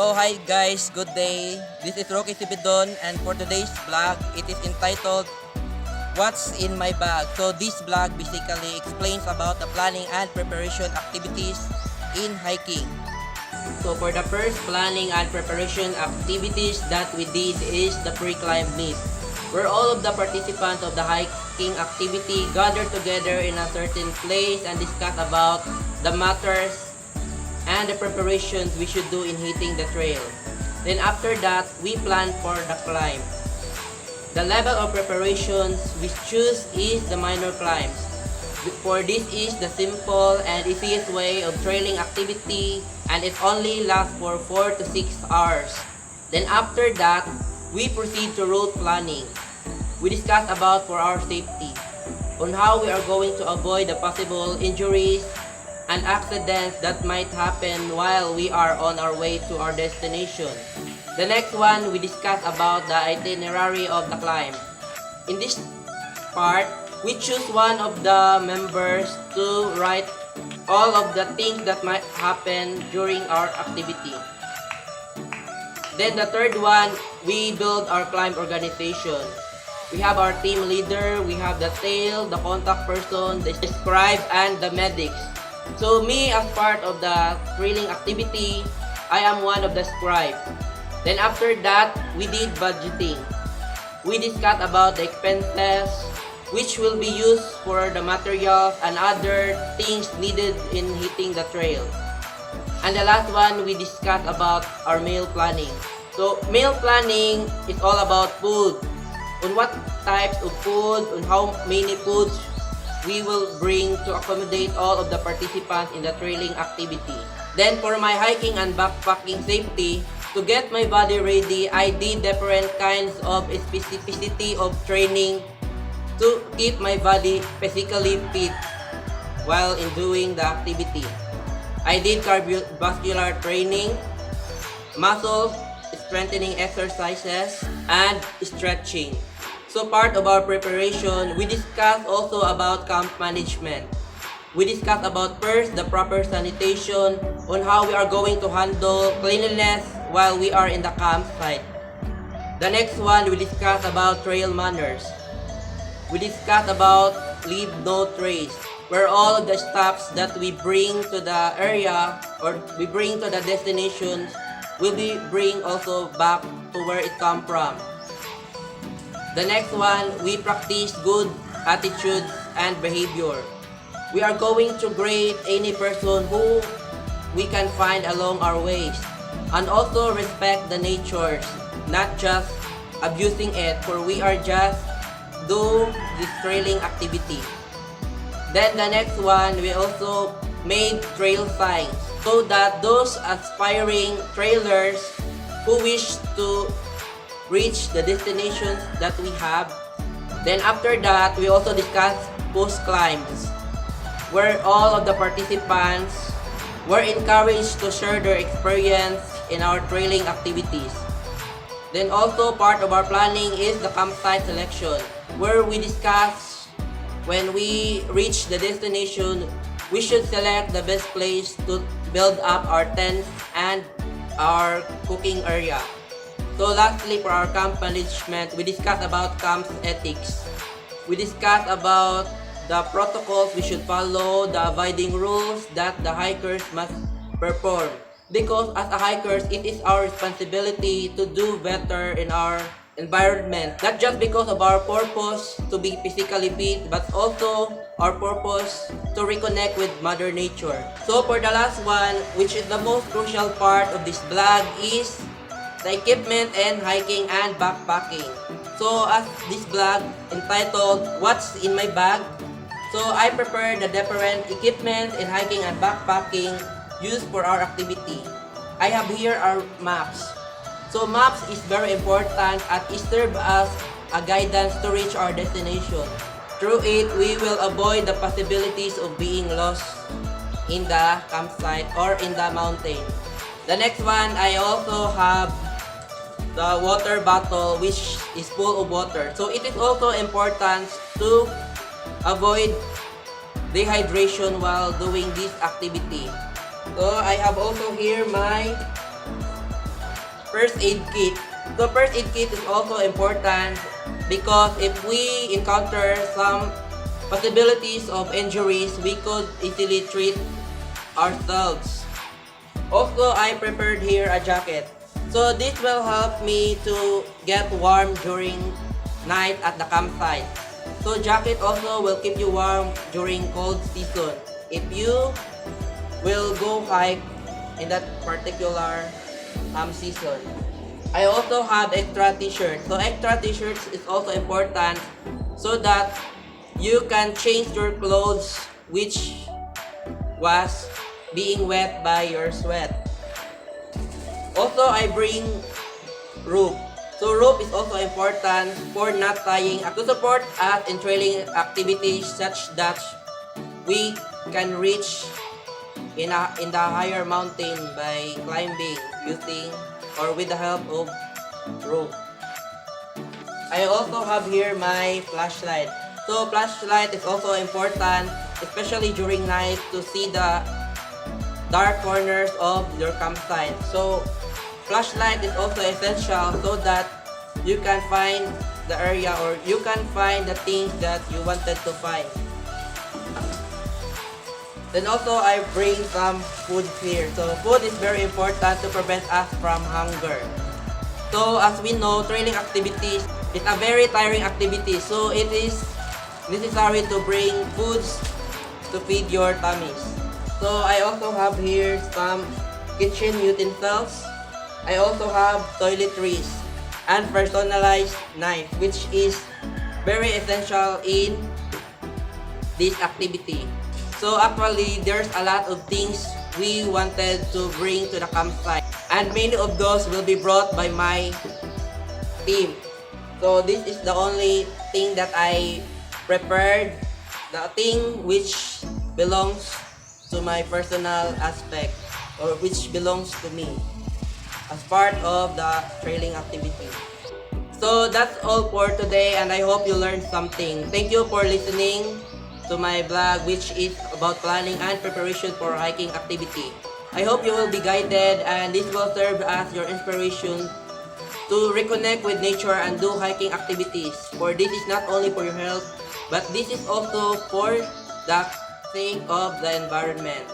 So hi guys, good day. This is Rocky Sibidon and for today's vlog, it is entitled What's in My Bag. So this vlog basically explains about the planning and preparation activities in hiking. So for the first planning and preparation activities that we did is the pre-climb meet, where all of the participants of the hiking activity gather together in a certain place and discuss about the matters and the preparations we should do in hitting the trail. Then after that, we plan for the climb. The level of preparations we choose is the minor climbs. For this is the simple and easiest way of trailing activity and it only lasts for 4 to 6 hours. Then after that, we proceed to route planning. We discuss about for our safety, on how we are going to avoid the possible injuries and accidents that might happen while we are on our way to our destination. The next one, we discuss about the itinerary of the climb. In this part, we choose one of the members to write all of the things that might happen during our activity. Then the third one, we build our climb organization. We have our team leader, we have the tail, the contact person, the scribe, and the medics. So me as part of the trailing activity, I am one of the scribe. Then after that, we did budgeting. We discussed about the expenses, which will be used for the materials and other things needed in hitting the trail. And the last one, we discussed about our meal planning. So meal planning is all about food. On what types of food, on how many foods we will bring to accommodate all of the participants in the trailing activity. Then for my hiking and backpacking safety, to get my body ready, I did different kinds of specificity of training to keep my body physically fit while in doing the activity. I did cardiovascular training, muscle strengthening exercises, and stretching. So part of our preparation, we discussed also about camp management. We discussed about first the proper sanitation, on how we are going to handle cleanliness while we are in the campsite. The next one, we discussed about trail manners. We discussed about leave no trace, where all of the stuffs that we bring to the area or we bring to the destinations will be bring also back to where it come from. The next one, we practice good attitude and behavior. We are going to grade any person who we can find along our ways and also respect the natures, not just abusing it, for we are just do this trailing activity. Then the next one, we also made trail signs so that those aspiring trailers who wish to reach the destinations that we have. Then after that, we also discussed post climbs, where all of the participants were encouraged to share their experience in our trailing activities. Then also part of our planning is the campsite selection, where we discuss when we reach the destination, we should select the best place to build up our tents and our cooking area. So lastly, for our camp management, we discussed about camp ethics. We discussed about the protocols we should follow, the abiding rules that the hikers must perform. Because as a hikers, it is our responsibility to do better in our environment. Not just because of our purpose to be physically fit, but also our purpose to reconnect with Mother Nature. So for the last one, which is the most crucial part of this vlog, is the equipment and hiking and backpacking. So as this vlog entitled What's in My Bag, so I prepared the different equipment in hiking and backpacking used for our activity. I have here our maps. So maps is very important and it serves as a guidance to reach our destination. Through it, we will avoid the possibilities of being lost in the campsite or in the mountain. The next one, I also have the water bottle which is full of water. So it is also important to avoid dehydration while doing this activity. So I have also here my first aid kit. So first aid kit is also important because if we encounter some possibilities of injuries, we could easily treat ourselves. Also, I prepared here a jacket. So this will help me to get warm during night at the campsite. So jacket also will keep you warm during cold season. If you will go hike in that particular season. I also have extra t-shirt. So extra t-shirts is also important so that you can change your clothes which was being wet by your sweat. Also, I bring rope. So rope is also important for not tying to support us in trailing activities such that we can reach in the higher mountain by climbing using or with the help of rope. I also have here my flashlight. So flashlight is also important, especially during night, to see the dark corners of your campsite. So flashlight is also essential so that you can find the area or you can find the things that you wanted to find. Then also I bring some food here. So food is very important to prevent us from hunger. So as we know, trailing activities is a very tiring activity. So it is necessary to bring foods to feed your tummies. So I also have here some kitchen utensils. I also have toiletries and personalized knife, which is very essential in this activity. So actually, there's a lot of things we wanted to bring to the campsite, and many of those will be brought by my team. So this is the only thing that I prepared, the thing which belongs to my personal aspect or which belongs to me as part of the trailing activity. So that's all for today, and I hope you learned something. Thank you for listening to my blog, which is about planning and preparation for hiking activity. I hope you will be guided and this will serve as your inspiration to reconnect with nature and do hiking activities. For this is not only for your health, but this is also for the sake of the environment.